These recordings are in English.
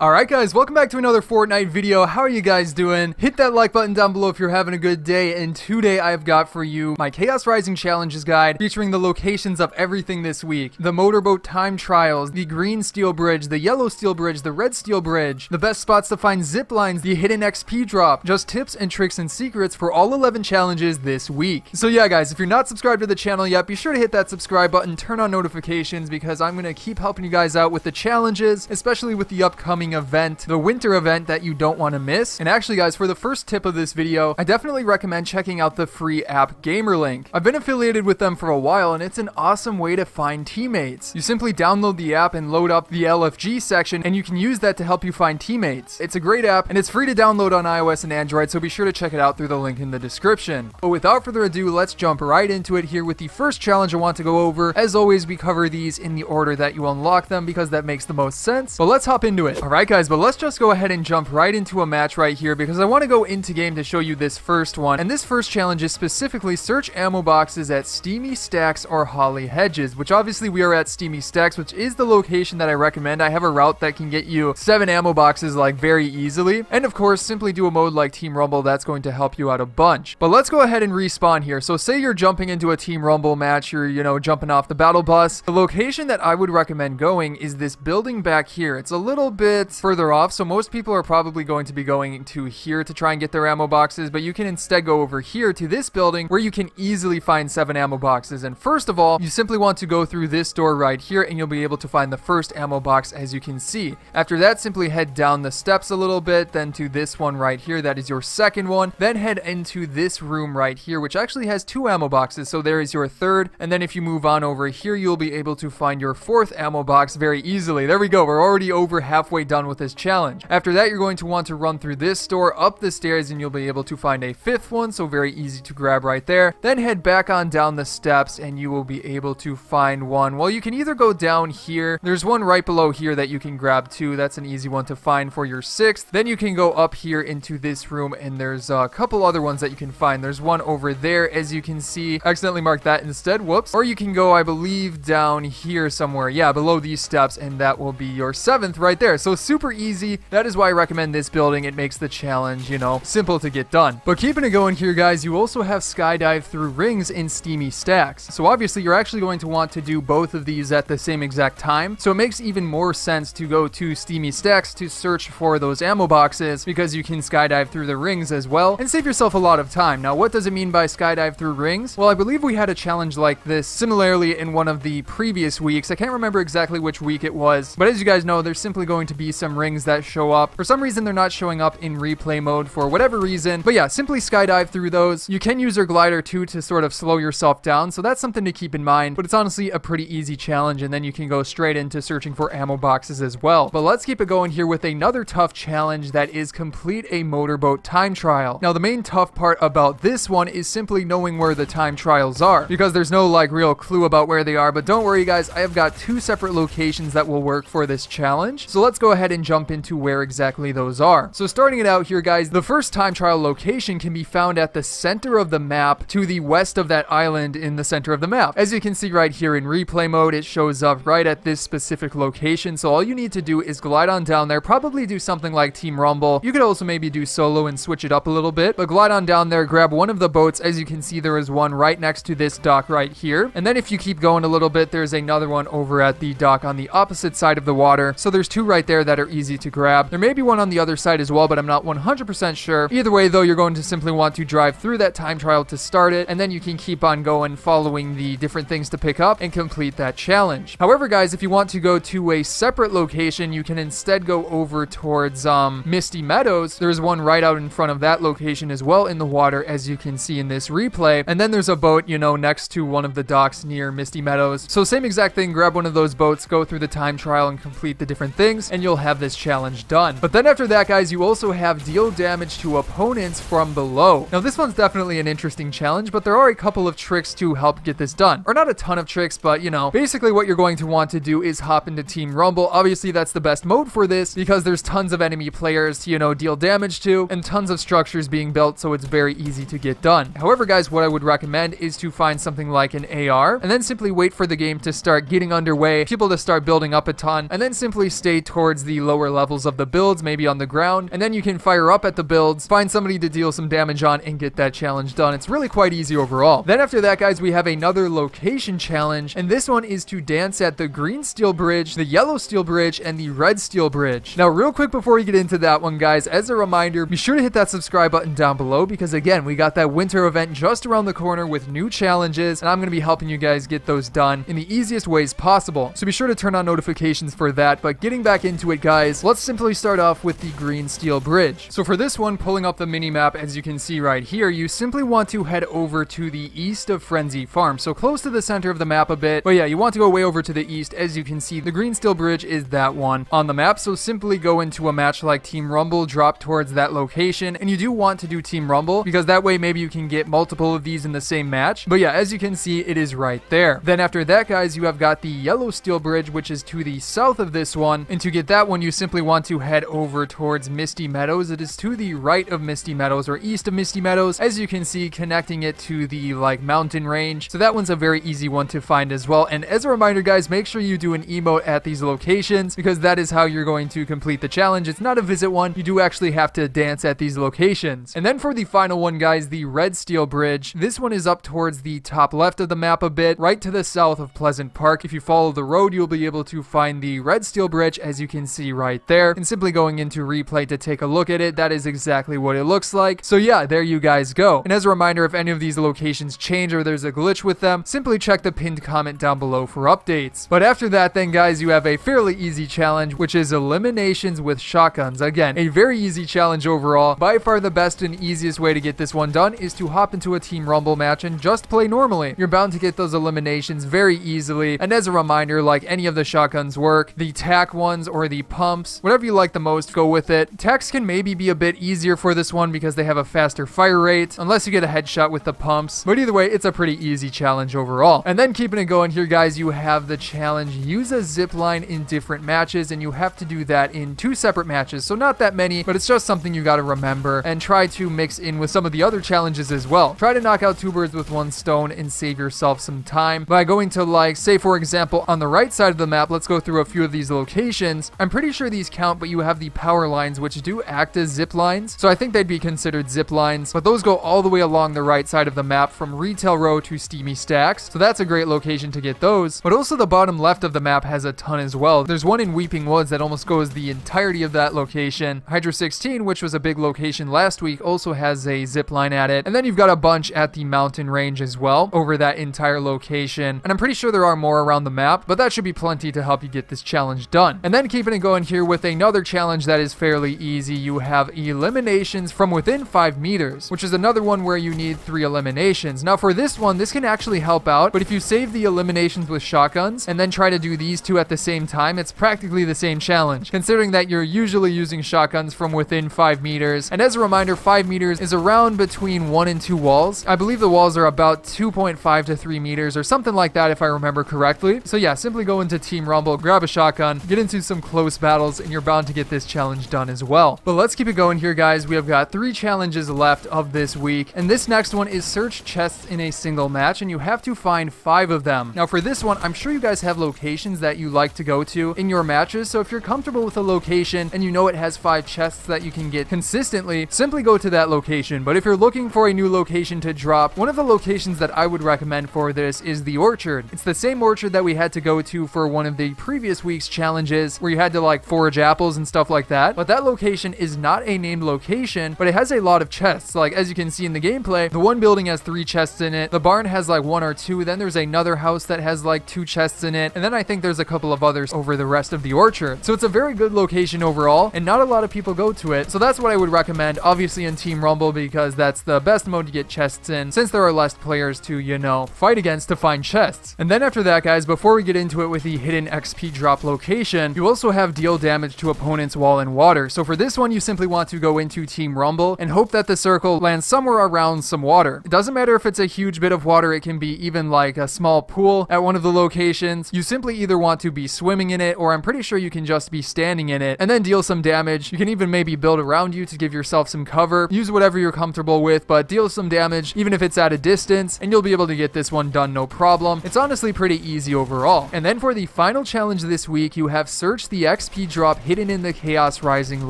Alright guys, welcome back to another Fortnite video. How are you guys doing? Hit that like button down below if you're having a good day, and today I've got for you my Chaos Rising Challenges guide featuring the locations of everything this week. The motorboat time trials, the green steel bridge, the yellow steel bridge, the red steel bridge, the best spots to find zip lines, the hidden XP drop, just tips and tricks and secrets for all 11 challenges this week. So yeah guys, if you're not subscribed to the channel yet, be sure to hit that subscribe button, turn on notifications, because I'm going to keep helping you guys out with the challenges, especially with the upcoming event, the winter event that you don't want to miss. And actually guys, for the first tip of this video, I definitely recommend checking out the free app Gamerlink. I've been affiliated with them for a while, and it's an awesome way to find teammates. You simply download the app and load up the LFG section, and you can use that to help you find teammates. It's a great app, and it's free to download on iOS and Android, so be sure to check it out through the link in the description. But without further ado, let's jump right into it here with the first challenge I want to go over. As always, we cover these in the order that you unlock them because that makes the most sense. But let's hop into it. Alright guys, but let's just go ahead and jump right into a match right here, because I want to go into game to show you this first one. And this first challenge is specifically search ammo boxes at Steamy Stacks or Holly Hedges, which obviously we are at Steamy Stacks, which is the location that I recommend. I have a route that can get you 7 ammo boxes like very easily. And of course, simply do a mode like Team Rumble. That's going to help you out a bunch. But let's go ahead and respawn here. So say you're jumping into a Team Rumble match, you're, jumping off the battle bus. The location that I would recommend going is this building back here. It's a little bit further off, so most people are probably going to be going to here to try and get their ammo boxes, but you can instead go over here to this building where you can easily find 7 ammo boxes. And first of all, you simply want to go through this door right here, and you'll be able to find the first ammo box, as you can see. After that, simply head down the steps a little bit, then to this one right here, that is your second one. Then head into this room right here, which actually has 2 ammo boxes, so there is your third. And then if you move on over here, you'll be able to find your 4th ammo box very easily. There we go, we're already over halfway done with this challenge. After that, you're going to want to run through this door, up the stairs, and you'll be able to find a 5th one, so very easy to grab right there. Then head back on down the steps, and you will be able to find one. Well, you can either go down here, there's one right below here that you can grab too. That's an easy one to find for your 6th. Then you can go up here into this room, and there's a couple other ones that you can find. There's one over there, as you can see. I accidentally marked that instead, whoops. Or you can go, I believe, down here somewhere, yeah, below these steps, and that will be your 7th right there. So super easy. That is why I recommend this building. It makes the challenge, simple to get done. But keeping it going here, guys, you also have skydive through rings in Steamy Stacks. So obviously you're actually going to want to do both of these at the same exact time. So it makes even more sense to go to Steamy Stacks to search for those ammo boxes, because you can skydive through the rings as well and save yourself a lot of time. Now, what does it mean by skydive through rings? Well, I believe we had a challenge like this similarly in one of the previous weeks. I can't remember exactly which week it was, but as you guys know, there's simply going to be some rings that show up. For some reason, they're not showing up in replay mode for whatever reason. But yeah, simply skydive through those. You can use your glider too to sort of slow yourself down, so that's something to keep in mind. But it's honestly a pretty easy challenge, and then you can go straight into searching for ammo boxes as well. But let's keep it going here with another tough challenge that is complete a motorboat time trial. Now, the main tough part about this one is simply knowing where the time trials are, because there's no real clue about where they are. But don't worry guys, I have got 2 separate locations that will work for this challenge. So let's go ahead and jump into where exactly those are. So starting it out here, guys, the first time trial location can be found at the center of the map to the west of that island in the center of the map. As you can see right here in replay mode, it shows up right at this specific location. So all you need to do is glide on down there, probably do something like Team Rumble. You could also maybe do solo and switch it up a little bit, but glide on down there, grab one of the boats. As you can see, there is one right next to this dock right here. And then if you keep going a little bit, there's another one over at the dock on the opposite side of the water. So there's 2 right there that are easy to grab. There may be one on the other side as well, but I'm not 100% sure. Either way though, you're going to simply want to drive through that time trial to start it, and then you can keep on going following the different things to pick up and complete that challenge. However guys, if you want to go to a separate location, you can instead go over towards Misty Meadows. There's one right out in front of that location as well in the water, as you can see in this replay. And then there's a boat, next to one of the docks near Misty Meadows. So same exact thing, grab one of those boats, go through the time trial and complete the different things, and you'll have this challenge done. But then after that, guys, you also have deal damage to opponents from below. Now this one's definitely an interesting challenge, but there are a couple of tricks to help get this done. Or not a ton of tricks, but basically what you're going to want to do is hop into Team Rumble. Obviously that's the best mode for this, because there's tons of enemy players to, deal damage to, and tons of structures being built, so it's very easy to get done. However guys, what I would recommend is to find something like an AR, and then simply wait for the game to start getting underway, people to start building up a ton, and then simply stay towards towards the lower levels of the builds, maybe on the ground, and then you can fire up at the builds, find somebody to deal some damage on, and get that challenge done. It's really quite easy overall. Then after that, guys, we have another location challenge, and this one is to dance at the green steel bridge, the yellow steel bridge, and the red steel bridge. Now, real quick before we get into that one, guys, as a reminder, be sure to hit that subscribe button down below because, again, we got that winter event just around the corner with new challenges, and I'm going to be helping you guys get those done in the easiest ways possible. So be sure to turn on notifications for that. But getting back into it, guys, let's simply start off with the green steel bridge. So for this one, pulling up the mini map, as you can see right here, you simply want to head over to the east of Frenzy Farm, so close to the center of the map a bit. But yeah, you want to go way over to the east. As you can see, the green steel bridge is that one on the map, so simply go into a match like Team Rumble, drop towards that location, and you do want to do Team Rumble because that way maybe you can get multiple of these in the same match. But yeah, as you can see, it is right there. Then after that, guys, you have got the yellow steel bridge, which is to the south of this one, and to get that one, you simply want to head over towards Misty Meadows. It is to the right of Misty Meadows, or east of Misty Meadows, as you can see, connecting it to the mountain range. So that one's a very easy one to find as well. And as a reminder, guys, make sure you do an emote at these locations because that is how you're going to complete the challenge. It's not a visit one. You do actually have to dance at these locations. And then for the final one, guys, the red steel bridge. This one is up towards the top left of the map a bit, right to the south of Pleasant Park. If you follow the road, you'll be able to find the red steel bridge, as you can see right there. And simply going into replay to take a look at it, that is exactly what it looks like. So yeah, there you guys go. And as a reminder, if any of these locations change or there's a glitch with them, simply check the pinned comment down below for updates. But after that, then, guys, you have a fairly easy challenge, which is eliminations with shotguns. Again, a very easy challenge overall. By far the best and easiest way to get this one done is to hop into a Team Rumble match and just play normally. You're bound to get those eliminations very easily. And as a reminder, like any of the shotguns work, the tac ones or the pumps, whatever you like the most, go with it. Tacs can maybe be a bit easier for this one because they have a faster fire rate, unless you get a headshot with the pumps. But either way, it's a pretty easy challenge overall. And then keeping it going here, guys, you have the challenge, use a zip line in different matches, and you have to do that in 2 separate matches. So not that many, but it's just something you got to remember and try to mix in with some of the other challenges as well. Try to knock out 2 birds with 1 stone and save yourself some time by going to, like, say for example, on the right side of the map, let's go through a few of these locations. I'm pretty sure these count, but you have the power lines, which do act as zip lines. So I think they'd be considered zip lines, but those go all the way along the right side of the map from Retail Row to Steamy Stacks. So that's a great location to get those. But also the bottom left of the map has a ton as well. There's one in Weeping Woods that almost goes the entirety of that location. Hydra 16, which was a big location last week, also has a zip line at it. And then you've got a bunch at the mountain range as well over that entire location. And I'm pretty sure there are more around the map, but that should be plenty to help you get this challenge done. And then keeping it going here with another challenge that is fairly easy, you have eliminations from within 5 meters, which is another one where you need 3 eliminations. Now for this one, this can actually help out, but if you save the eliminations with shotguns and then try to do these 2 at the same time, it's practically the same challenge, considering that you're usually using shotguns from within 5 meters. And as a reminder, 5 meters is around between 1 and 2 walls. I believe the walls are about 2.5 to 3 meters or something like that if I remember correctly. So yeah, simply go into Team Rumble, grab a shotgun, get into some close battles, and you're bound to get this challenge done as well. But let's keep it going here, guys. We have got 3 challenges left of this week, and this next one is search chests in a single match, and you have to find 5 of them. Now for this one, I'm sure you guys have locations that you like to go to in your matches, so if you're comfortable with a location and you know it has 5 chests that you can get consistently, simply go to that location. But if you're looking for a new location to drop, one of the locations that I would recommend for this is the Orchard. It's the same orchard that we had to go to for one of the previous week's challenges where you had to like forage apples and stuff like that. But that location is not a named location, but it has a lot of chests. Like as you can see in the gameplay, the one building has 3 chests in it. The barn has like 1 or 2. Then there's another house that has like 2 chests in it. And then I think there's a couple of others over the rest of the orchard. So it's a very good location overall, and not a lot of people go to it. So that's what I would recommend, obviously in Team Rumble, because that's the best mode to get chests in, since there are less players to, you know, fight against to find chests. And then after that, guys, before we get into it with the hidden XP drop location, you also have deal damage to opponents while in water. So for this one, you simply want to go into Team Rumble and hope that the circle lands somewhere around some water. It doesn't matter if it's a huge bit of water, it can be even like a small pool at one of the locations. You simply either want to be swimming in it, or I'm pretty sure you can just be standing in it and then deal some damage. You can even maybe build around you to give yourself some cover. Use whatever you're comfortable with, but deal some damage even if it's at a distance, and you'll be able to get this one done no problem. It's honestly pretty easy overall. And then for the final challenge this week, you have search the XP drop hidden in the Chaos Rising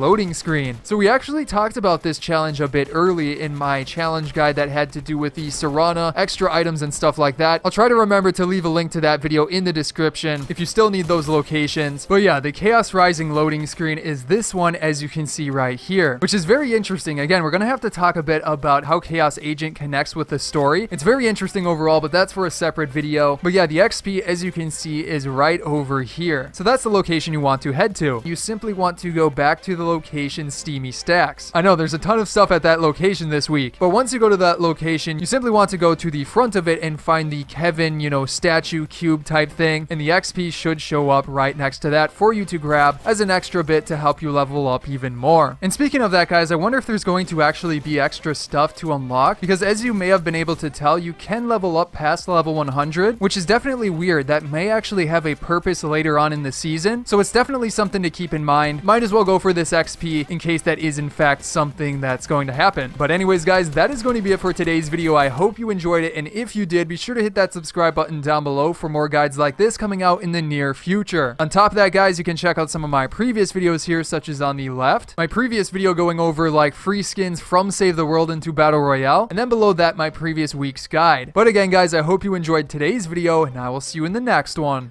loading screen. So we actually talked about this challenge a bit early in my challenge guide that had to do with the Serana, extra items and stuff like that. I'll try to remember to leave a link to that video in the description if you still need those locations. But yeah, the Chaos Rising loading screen is this one, as you can see right here, which is very interesting. Again, we're going to have to talk a bit about how Chaos Agent connects with the story. It's very interesting overall, but that's for a separate video. But yeah, the XP, as you can see, is right over here. So that's the location you want to head to. You simply want to go back to the location Steamy Stacks. I know there's a ton of stuff at that location this week, but once you go to that location, you simply want to go to the front of it and find the Kevin, you know, statue cube type thing, and the XP should show up right next to that for you to grab as an extra bit to help you level up even more. And speaking of that, guys, I wonder if there's going to actually be extra stuff to unlock, because as you may have been able to tell, you can level up past level 100, which is definitely weird. That may actually have a purpose later on in the season, so it's definitely something to keep in mind. Might as well go for this XP in case that is in fact something that's going to happen. But anyways, guys, that is going to be it for today's video. I hope you enjoyed it, and if you did, be sure to hit that subscribe button down below for more guides like this coming out in the near future. On top of that, guys, you can check out some of my previous videos here, such as on the left, my previous video going over like free skins from Save the World into Battle Royale, and then below that, my previous week's guide. But again, guys, I hope you enjoyed today's video, and I will see you in the next one.